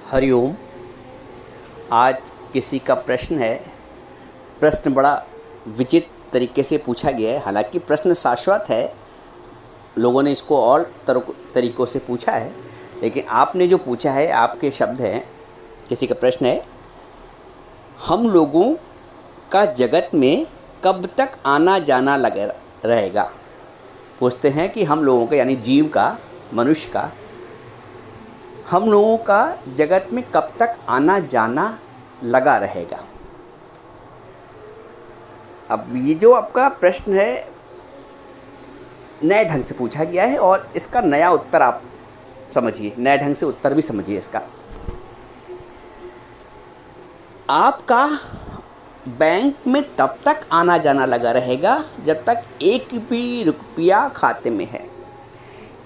हरिओम। आज किसी का प्रश्न है। प्रश्न बड़ा विचित्र तरीके से पूछा गया है। हालांकि प्रश्न शाश्वत है, लोगों ने इसको और तरीक़ों से पूछा है, लेकिन आपने जो पूछा है, आपके शब्द हैं, किसी का प्रश्न है, हम लोगों का जगत में कब तक आना जाना लगा रहेगा। पूछते हैं कि हम लोगों का, यानी जीव का, मनुष्य का, हम लोगों का जगत में कब तक आना जाना लगा रहेगा। अब ये जो आपका प्रश्न है, नए ढंग से पूछा गया है और इसका नया उत्तर आप समझिए, नए ढंग से उत्तर भी समझिए इसका। आपका बैंक में तब तक आना जाना लगा रहेगा जब तक एक भी रुपया खाते में है।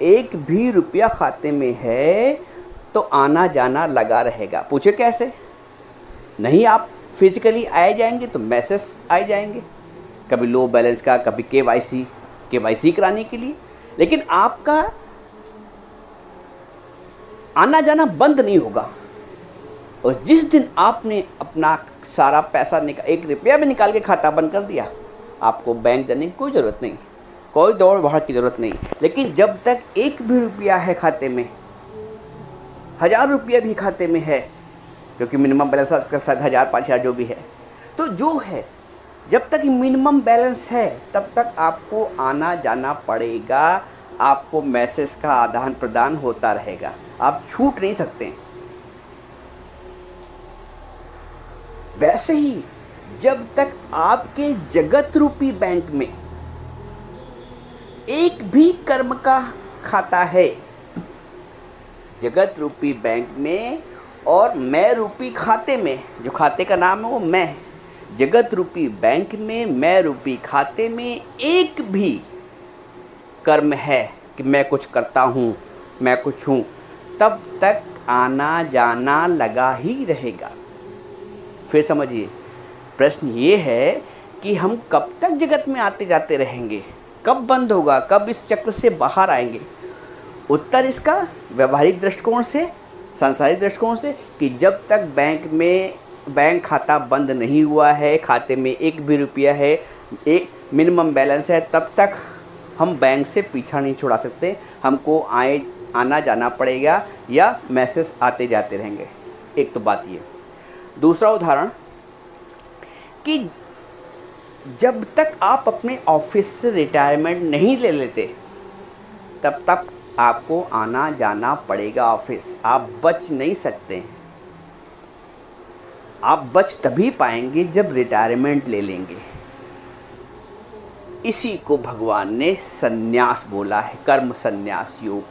एक भी रुपया खाते में है तो आना जाना लगा रहेगा। पूछे कैसे? नहीं आप फिजिकली आए जाएंगे तो मैसेज आए जाएंगे, कभी लो बैलेंस का, कभी केवाईसी कराने के लिए, लेकिन आपका आना जाना बंद नहीं होगा। और जिस दिन आपने अपना सारा पैसा एक रुपया भी निकाल के खाता बंद कर दिया, आपको बैंक जाने की कोई ज़रूरत नहीं, कोई दौड़ भाग की ज़रूरत नहीं। लेकिन जब तक एक भी रुपया है खाते में, 1000 रुपया भी खाते में है, क्योंकि मिनिमम बैलेंस आजकल शायद 1000 5000 जो भी है, तो जो है, जब तक मिनिमम बैलेंस है तब तक आपको आना जाना पड़ेगा। आपको मैसेज का आदान प्रदान होता रहेगा, आप छूट नहीं सकते। वैसे ही जब तक आपके जगत रूपी बैंक में एक भी कर्म का खाता है, जगत रूपी बैंक में और मैं रूपी खाते में, जो खाते का नाम है वो मैं, जगत रूपी बैंक में, मैं रूपी खाते में एक भी कर्म है कि मैं कुछ करता हूँ, मैं कुछ हूँ, तब तक आना जाना लगा ही रहेगा। फिर समझिए, प्रश्न ये है कि हम कब तक जगत में आते जाते रहेंगे, कब बंद होगा, कब इस चक्र से बाहर आएंगे। उत्तर इसका व्यवहारिक दृष्टिकोण से, सांसारिक दृष्टिकोण से, कि जब तक बैंक खाता बंद नहीं हुआ है, खाते में एक भी रुपया है, एक मिनिमम बैलेंस है, तब तक हम बैंक से पीछा नहीं छुड़ा सकते। हमको आना जाना पड़ेगा या मैसेज आते जाते रहेंगे। एक तो बात ये। दूसरा उदाहरण कि जब तक आप अपने ऑफिस से रिटायरमेंट नहीं ले लेते, तब तक आपको आना जाना पड़ेगा ऑफिस। आप बच नहीं सकते। आप बच तभी पाएंगे जब रिटायरमेंट ले लेंगे। इसी को भगवान ने संन्यास बोला है, कर्म संन्यास योग।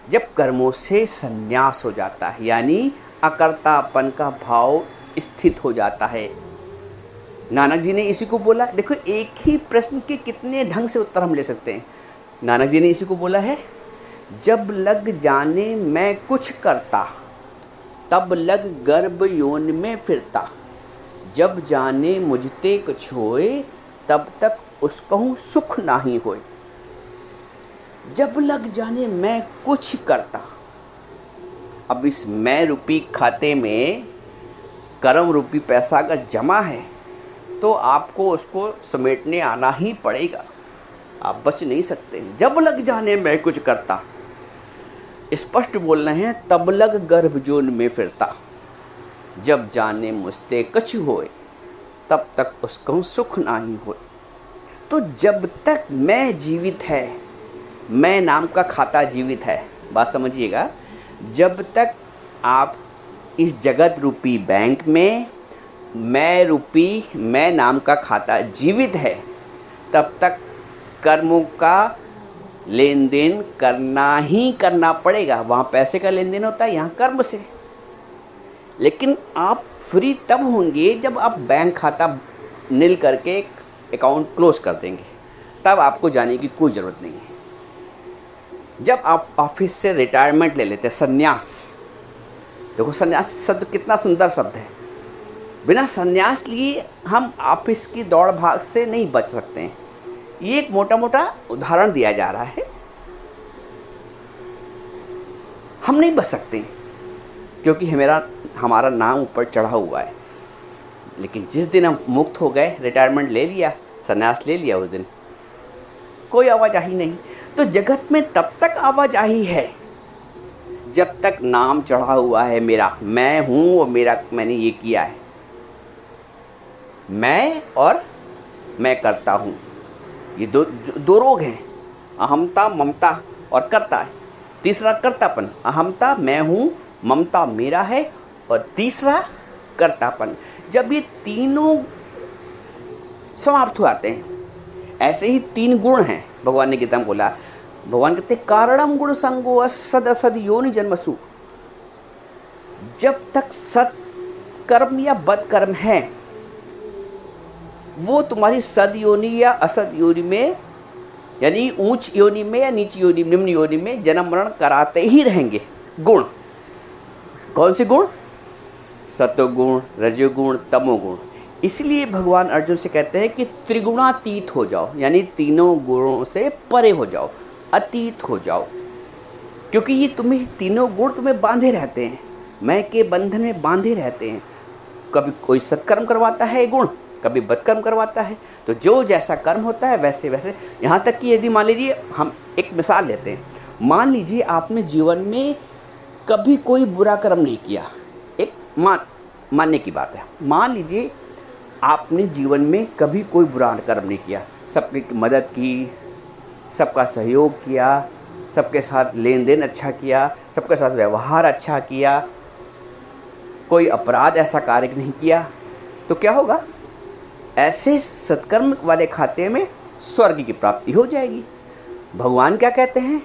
जब कर्मों से संन्यास हो जाता है, यानी अकर्तापन का भाव स्थित हो जाता है। नानक जी ने इसी को बोला। देखो, एक ही प्रश्न के कितने ढंग से उत्तर हम ले सकते हैं। नानक जी ने इसी को बोला है, जब लग जाने मैं कुछ करता, तब लग गर्भ योनि में फिरता। जब जाने मुझते कुछ होए, तब तक उसकहु सुख नाही होए। जब लग जाने मैं कुछ करता। अब इस मैं रूपी खाते में कर्म रूपी पैसा अगर जमा है, तो आपको उसको समेटने आना ही पड़ेगा। आप बच नहीं सकते। जब लग जाने मैं कुछ करता, स्पष्ट बोल रहे हैं, तब लग गर्भ जोन में फिरता। जब जाने मुझते कछ होए, तब तक उसको सुख नाही होए। तो जब तक मैं जीवित है, मैं नाम का खाता जीवित है, बात समझिएगा, जब तक आप इस जगत रूपी बैंक में मैं रूपी मैं नाम का खाता जीवित है, तब तक कर्मों का लेन देन करना ही करना पड़ेगा। वहाँ पैसे का लेन देन होता है, यहाँ कर्म से। लेकिन आप फ्री तब होंगे जब आप बैंक खाता नील करके अकाउंट क्लोज कर देंगे, तब आपको जाने की कोई ज़रूरत नहीं है। जब आप ऑफिस से रिटायरमेंट ले लेते हैं, संन्यास। देखो, संन्यास शब्द कितना सुंदर शब्द है। बिना संन्यास लिए हम ऑफिस की दौड़ भाग से नहीं बच सकते हैं। ये एक मोटा मोटा उदाहरण दिया जा रहा है। हम नहीं बच सकते। क्योंकि हमारा नाम ऊपर चढ़ा हुआ है। लेकिन जिस दिन हम मुक्त हो गए, रिटायरमेंट ले लिया, संन्यास ले लिया, उस दिन कोई आवाजाही नहीं। तो जगत में तब तक आवाजाही है जब तक नाम चढ़ा हुआ है मेरा, मैं हूँ और मैंने ये किया है। मैं और मैं करता हूँ, ये दो रोग हैं, अहमता ममता और कर्ता है। तीसरा कर्तापन, अहमता मैं हूँ, ममता मेरा है, और तीसरा कर्तापन। जब ये तीनों समाप्त हो जाते हैं, ऐसे ही 3 गुण हैं, भगवान ने गीता में बोला। भगवान कहते कारणम गुण संगो असद असद योनि जन्मसु। जब तक सत कर्म या बद कर्म है, वो तुम्हारी सद योनि या असद योनि में, यानी ऊंच योनि में या नीच योनि, निम्न योनि में जन्म मरण कराते ही रहेंगे। गुण कौन से गुण? सत्वगुण, रजोगुण, तमोगुण। इसलिए भगवान अर्जुन से कहते हैं कि त्रिगुणातीत हो जाओ, यानी तीनों गुणों से परे हो जाओ, अतीत हो जाओ। क्योंकि ये तीनों गुण तुम्हें बांधे रहते हैं, मैं के बंधन में बांधे रहते हैं। कभी कोई सत्कर्म करवाता है गुण, कभी बदकर्म करवाता है। तो जो जैसा कर्म होता है वैसे वैसे, यहाँ तक कि यदि मान लीजिए, हम एक मिसाल लेते हैं, मान लीजिए आपने जीवन में कभी कोई बुरा कर्म नहीं किया। एक मानने की बात है, मान लीजिए आपने जीवन में कभी कोई बुरा कर्म नहीं किया, सबकी मदद की, सबका सहयोग किया, सबके साथ लेन देन अच्छा किया, सबके साथ व्यवहार अच्छा किया, कोई अपराध ऐसा कार्य नहीं किया, तो क्या होगा? ऐसे सत्कर्म वाले खाते में स्वर्ग की प्राप्ति हो जाएगी। भगवान क्या कहते हैं?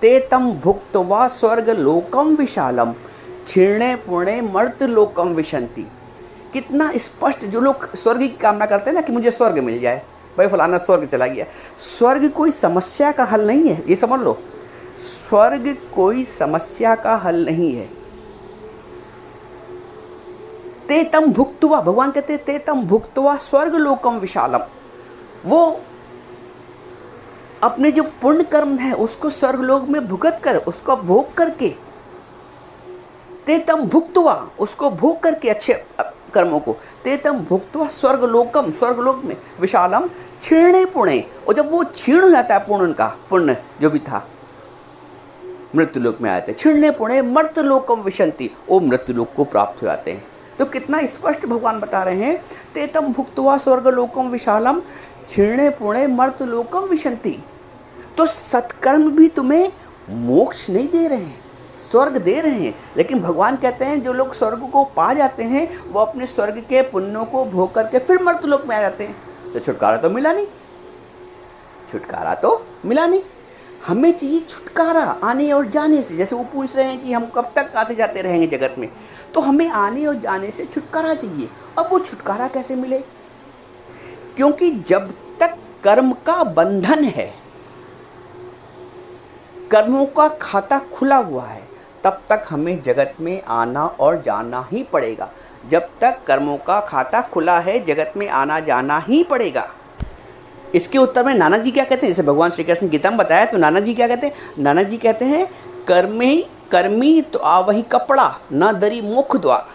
ते तम भुक्त्वा स्वर्ग लोकम विशालम क्षीणे पुणे मर्त लोकम विशंति। कितना स्पष्ट! जो लोग स्वर्ग की कामना करते हैं ना कि मुझे स्वर्ग मिल जाए, भाई फलाना स्वर्ग चला गया। स्वर्ग कोई समस्या का हल नहीं है, ये समझ लो। स्वर्ग कोई समस्या का हल नहीं है। ते तम भुक्त्वा, भगवान कहते ते तम भुक्त्वा स्वर्ग लोकम विशालम। वो अपने जो पुण्य कर्म है उसको स्वर्ग लोक में भुगत कर, उसको भोग करके, ते तम भुक्त्वा, उसको भोग करके अच्छे कर्मों को, ते तम भुक्त्वा स्वर्ग लोकम, स्वर्ग लोक में विशालम क्षीणे पुणे। और जब वो क्षीण हो जाता है पुण्य जो भी था, मृत्यु लोक में आते हैं। क्षीणे पुणे मर्त लोकम विशंति, वो मृत्यु लोक को प्राप्त हो जाते हैं। तो कितना स्पष्ट भगवान बता रहे हैं, ते तम भुक्त्वा स्वर्ग लोकम विशालम क्षीणे पुणे मर्त लोकम विशंति। तो सत्कर्म भी तुम्हें मोक्ष नहीं दे रहे हैं, स्वर्ग दे रहे हैं। लेकिन भगवान कहते हैं जो लोग स्वर्ग को पा जाते हैं वो अपने स्वर्ग के पुण्यों को भोग करके फिर मर्त लोक में आ जाते हैं। तो छुटकारा तो मिला नहीं, छुटकारा तो मिला नहीं। हमें चाहिए छुटकारा आने और जाने से। जैसे वो पूछ रहे हैं कि हम कब तक आते जाते रहेंगे जगत में, तो हमें आने और जाने से छुटकारा चाहिए। अब वो छुटकारा कैसे मिले? क्योंकि जब तक कर्म का बंधन है, कर्मों का खाता खुला हुआ है, तब तक हमें जगत में आना और जाना ही पड़ेगा। जब तक कर्मों का खाता खुला है, जगत में आना जाना ही पड़ेगा। इसके उत्तर में नानक जी क्या कहते हैं? जैसे भगवान श्री कृष्ण गीता में बताया, तो नानक जी क्या कहते हैं? नानक जी कहते हैं कर्मी तो आवही कपड़ा न दरी मुख द्वार।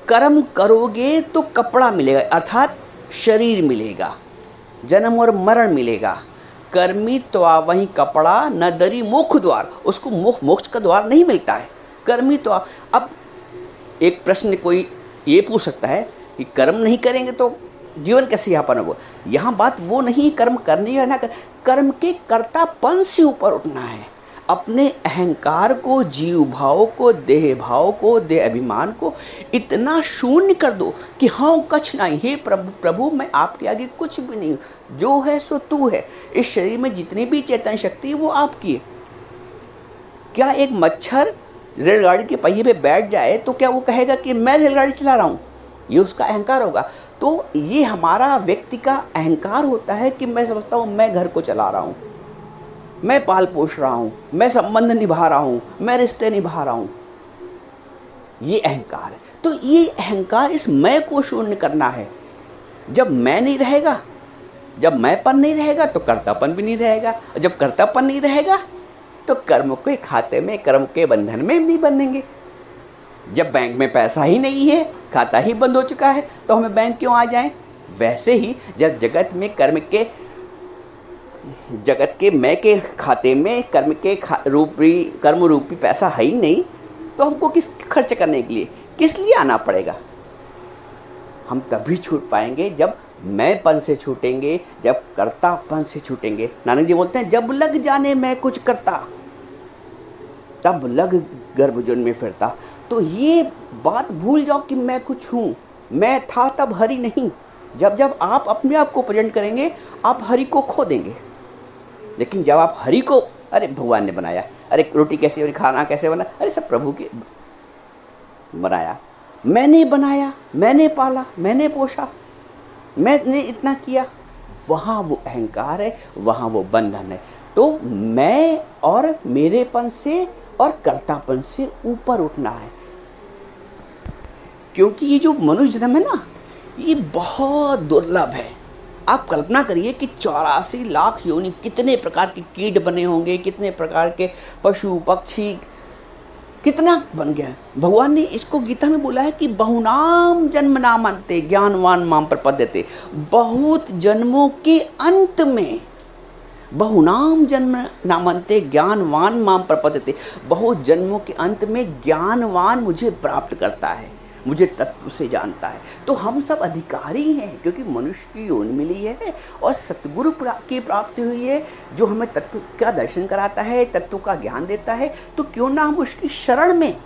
कर्म करोगे तो कपड़ा मिलेगा, अर्थात शरीर मिलेगा, जन्म और मरण मिलेगा। कर्मी तो आवही कपड़ा न दरी मुख द्वार, उसको मोक्ष का द्वार नहीं मिलता है। कर्मी तो अब एक प्रश्न कोई ये पूछ सकता है कि कर्म नहीं करेंगे तो जीवन कैसे यापन होगा? यहाँ बात वो नहीं कर्म करने या ना कर, कर्म के कर्तापन से ऊपर उठना है। अपने अहंकार को, जीव भाव को, देह भाव को, देह अभिमान को इतना शून्य कर दो कि हाँ कछ नहीं, हे प्रभु मैं आपके आगे कुछ भी नहीं हूँ, जो है सो तू है। इस शरीर में जितनी भी चेतन शक्ति है वो आपकी है। क्या एक मच्छर रेलगाड़ी के पहिए पे बैठ जाए तो क्या वो कहेगा कि मैं रेलगाड़ी चला रहा हूँ? ये उसका अहंकार होगा। तो ये हमारा व्यक्ति का अहंकार होता है कि मैं समझता हूँ मैं घर को चला रहा हूँ, मैं पाल पोष रहा हूँ, मैं संबंध निभा रहा हूँ, मैं रिश्ते निभा रहा हूँ। ये अहंकार है। तो ये अहंकार, इस मैं को शून्य करना है। जब मैं नहीं रहेगा, जब मैंपन नहीं रहेगा तो कर्तापन भी नहीं रहेगा, और जब कर्तापन नहीं रहेगा तो कर्म के खाते में, कर्म के बंधन में नहीं बनेंगे। जब बैंक में पैसा ही नहीं है, खाता ही बंद हो चुका है, तो हमें बैंक क्यों आ जाएं? वैसे ही जब जगत के मैं के खाते में कर्म रूपी पैसा है ही नहीं, तो हमको किस खर्च करने के लिए, किस लिए आना पड़ेगा? हम तभी छूट पाएंगे जब मैंपन से छूटेंगे, जब कर्तापन से छूटेंगे। नानक जी बोलते हैं, जब लग जाने मैं कुछ करता, तब लग गर्भजन में फिरता। तो ये बात भूल जाओ कि मैं कुछ हूँ, मैं था तब हरि नहीं। जब जब आप अपने आप को प्रेजेंट करेंगे, आप हरि को खो देंगे। लेकिन जब आप हरि को, अरे भगवान ने बनाया, अरे रोटी कैसे बनी, खाना कैसे बना, अरे सब प्रभु के बनाया, मैंने बनाया, मैंने पाला, मैंने पोषा, मैंने इतना किया, वहाँ वो अहंकार है, वहाँ वो बंधन है। तो मैं और मेरेपन से और कर्तापन से ऊपर उठना है। क्योंकि ये जो मनुष्य जन्म है ना, ये बहुत दुर्लभ है। आप कल्पना करिए कि 84 लाख योनि, कितने प्रकार के कीट बने होंगे, कितने प्रकार के पशु पक्षी, कितना बन गया है। भगवान ने इसको गीता में बोला है कि बहुनाम जन्म नामन्ते ज्ञानवान माम प्रपद्यते। बहुत जन्मों के अंत में, बहुनाम जन्म नामन्ते ज्ञानवान माम प्रपद्यते, बहुत जन्मों के अंत में ज्ञानवान मुझे प्राप्त करता है, मुझे तत्व से जानता है। तो हम सब अधिकारी हैं, क्योंकि मनुष्य की योनि मिली है और सतगुरु की प्राप्ति हुई है, जो हमें तत्व का दर्शन कराता है, तत्व का ज्ञान देता है। तो क्यों ना हम उसकी शरण में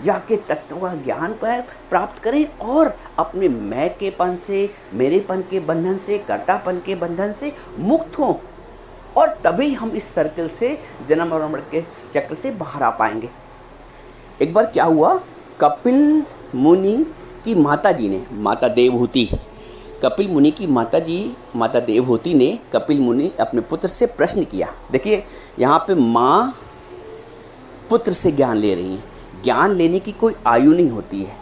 जाके तत्व का ज्ञान प्राप्त करें और अपने मैं केपन से, मेरेपन के बंधन से, कर्तापन के बंधन से मुक्त हों। और तभी हम इस सर्कल से, जन्म और मरण के चक्र से बाहर आ पाएंगे। एक बार क्या हुआ, कपिल मुनि की माता जी ने, माता देवहूति, कपिल मुनि की माता जी, माता देवहूति ने कपिल मुनि अपने पुत्र से प्रश्न किया। देखिए यहाँ पे माँ पुत्र से ज्ञान ले रही हैं। ज्ञान लेने की कोई आयु नहीं होती है,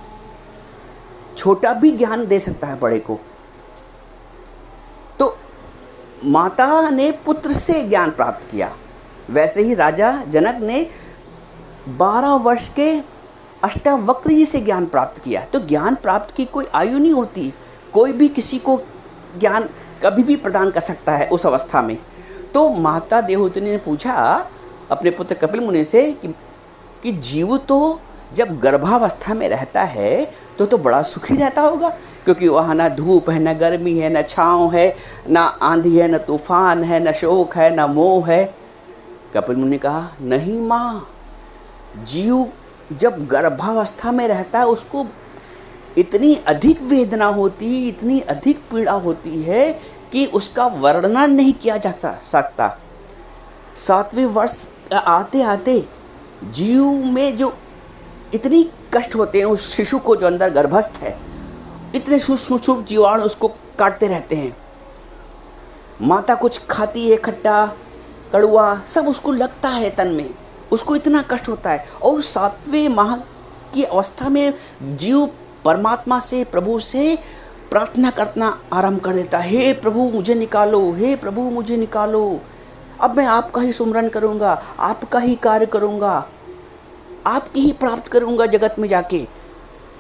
छोटा भी ज्ञान दे सकता है बड़े को। तो माता ने पुत्र से ज्ञान प्राप्त किया। वैसे ही राजा जनक ने 12 वर्ष के अष्टावक्र जी से ज्ञान प्राप्त किया। तो ज्ञान प्राप्त की कोई आयु नहीं होती, कोई भी किसी को ज्ञान कभी भी प्रदान कर सकता है उस अवस्था में। तो माता देवहूति ने पूछा अपने पुत्र कपिल मुनि से कि जीव तो जब गर्भावस्था में रहता है तो बड़ा सुखी रहता होगा, क्योंकि वहाँ ना धूप है, ना गर्मी है, ना छाँव है, ना आंधी है, ना तूफान है, ना शोक है, ना मोह है। कपिल मुनि ने कहा, नहीं माँ, जीव जब गर्भावस्था में रहता है उसको इतनी अधिक वेदना होती, इतनी अधिक पीड़ा होती है कि उसका वर्णन नहीं किया जा सकता। 7वें वर्ष आते आते जीव में जो इतनी कष्ट होते हैं उस शिशु को जो अंदर गर्भस्थ है, इतने सूक्ष्म जीवाणु उसको काटते रहते हैं। माता कुछ खाती है, खट्टा कड़वा सब उसको लगता है तन में, उसको इतना कष्ट होता है। और 7वें माह की अवस्था में जीव परमात्मा से, प्रभु से प्रार्थना करना आरंभ कर देता है, हे प्रभु मुझे निकालो, हे प्रभु मुझे निकालो, अब मैं आपका ही सुमरन करूँगा, आपका ही कार्य करूँगा, आपकी ही प्राप्त करूँगा जगत में जाके।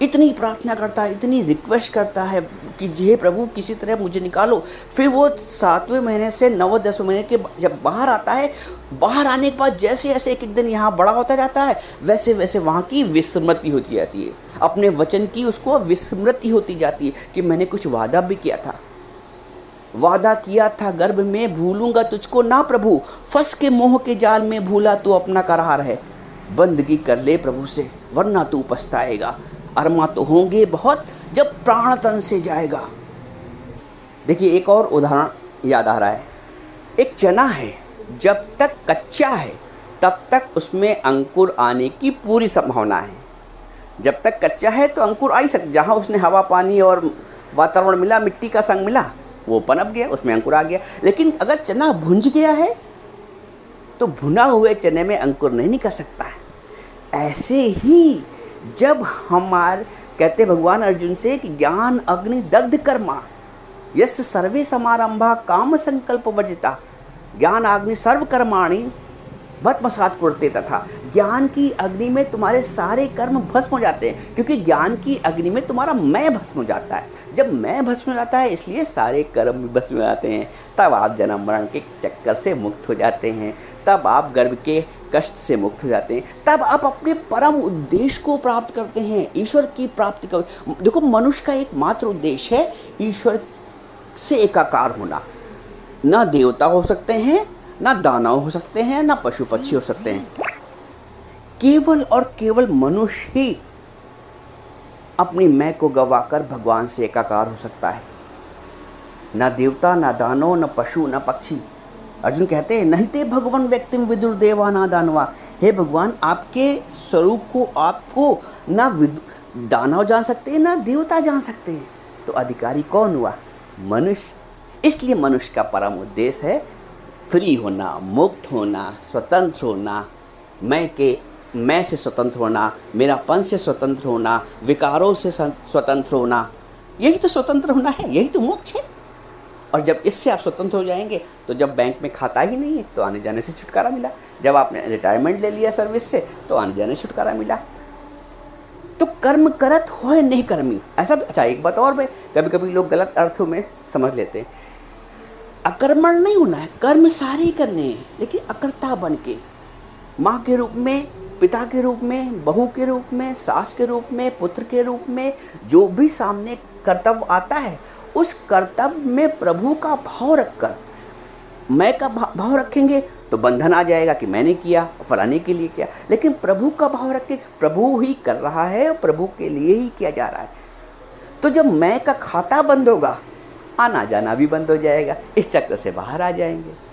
इतनी प्रार्थना करता है, इतनी रिक्वेस्ट करता है कि हे प्रभु किसी तरह मुझे निकालो। फिर वो 7वें महीने से 9वें 10वें महीने के जब बाहर आता है, बाहर आने के बाद जैसे जैसे एक एक दिन यहाँ बड़ा होता जाता है, वैसे वैसे वहाँ की विस्मृति होती जाती है, अपने वचन की उसको विस्मृति होती जाती है कि मैंने कुछ वादा भी किया था, वादा किया था गर्भ में भूलूंगा तुझको ना प्रभु, फंस के मोह के जाल में भूला तू अपना करार है, बंदगी कर ले प्रभु से वरना तू पछताएगा, अरमा तो होंगे बहुत जब प्राण तन से जाएगा। देखिए एक और उदाहरण याद आ रहा है। एक चना है, जब तक कच्चा है तब तक उसमें अंकुर आने की पूरी संभावना है। जब तक कच्चा है तो अंकुर आ ही सकता, जहाँ उसने हवा पानी और वातावरण मिला, मिट्टी का संग मिला, वो पनप गया, उसमें अंकुर आ गया। लेकिन अगर चना भुंज गया है तो भुना हुए चने में अंकुर नहीं निकल सकता है। ऐसे ही जब हमारे कहते भगवान अर्जुन से कि ज्ञान अग्नि दग्ध कर्मा यस्य सर्वे समारंभा काम संकल्प वर्जिता, ज्ञान अग्नि सर्व कर्माणि भस्मसात कुरुते तथा। ज्ञान की अग्नि में तुम्हारे सारे कर्म भस्म हो जाते हैं, क्योंकि ज्ञान की अग्नि में तुम्हारा मैं भस्म हो जाता है। जब मैं भस्म हो जाता है इसलिए सारे कर्म भी भस्म हो जाते हैं। तब आप जन्म मरण के चक्कर से मुक्त हो जाते हैं, तब आप गर्भ के कष्ट से मुक्त हो जाते हैं, तब आप अपने परम उद्देश्य को प्राप्त करते हैं, ईश्वर की प्राप्ति का। देखो, मनुष्य का एकमात्र उद्देश्य है ईश्वर से एकाकार होना। ना देवता हो सकते हैं, ना दानव हो सकते हैं, ना पशु पक्षी हो सकते हैं। केवल और केवल मनुष्य ही अपनी मैं को गवाकर भगवान से एकाकार हो सकता है। ना देवता, ना दानव, ना पशु, ना पक्षी। अर्जुन कहते हैं नहीं ते भगवान व्यक्तिम विदुर देवा ना दानवा। हे भगवान, आपके स्वरूप को आपको ना दानव जान सकते हैं, ना देवता जान सकते हैं। तो अधिकारी कौन हुआ? मनुष्य। इसलिए मनुष्य का परम उद्देश्य है फ्री होना, मुक्त होना, स्वतंत्र होना, मैं से स्वतंत्र होना, मेरापन से स्वतंत्र होना, विकारों से स्वतंत्र होना। यही तो स्वतंत्र होना है, यही तो मोक्ष है। और जब इससे आप स्वतंत्र हो जाएंगे तो जब बैंक में खाता ही नहीं है तो आने जाने से छुटकारा मिला। जब आपने रिटायरमेंट ले लिया सर्विस से तो आने जाने से छुटकारा मिला। तो कर्म करत होए नहीं कर्मी, ऐसा। अच्छा, एक बात और, कभी कभी लोग गलत अर्थों में समझ लेते हैं। अकर्मण नहीं होना है, कर्म सारे ही करने हैं, लेकिन अकर्ता बन के, माँ के रूप में, पिता के रूप में, बहू के रूप में, सास के रूप में, पुत्र के रूप में, जो भी सामने कर्तव्य आता है उस कर्तव्य में प्रभु का भाव रखकर, मैं का भाव रखेंगे तो बंधन आ जाएगा कि मैंने किया, फलाने के लिए किया। लेकिन प्रभु का भाव रख के प्रभु ही कर रहा है और प्रभु के लिए ही किया जा रहा है। तो जब मैं का खाता बंद होगा, आना जाना भी बंद हो जाएगा, इस चक्र से बाहर आ जाएंगे।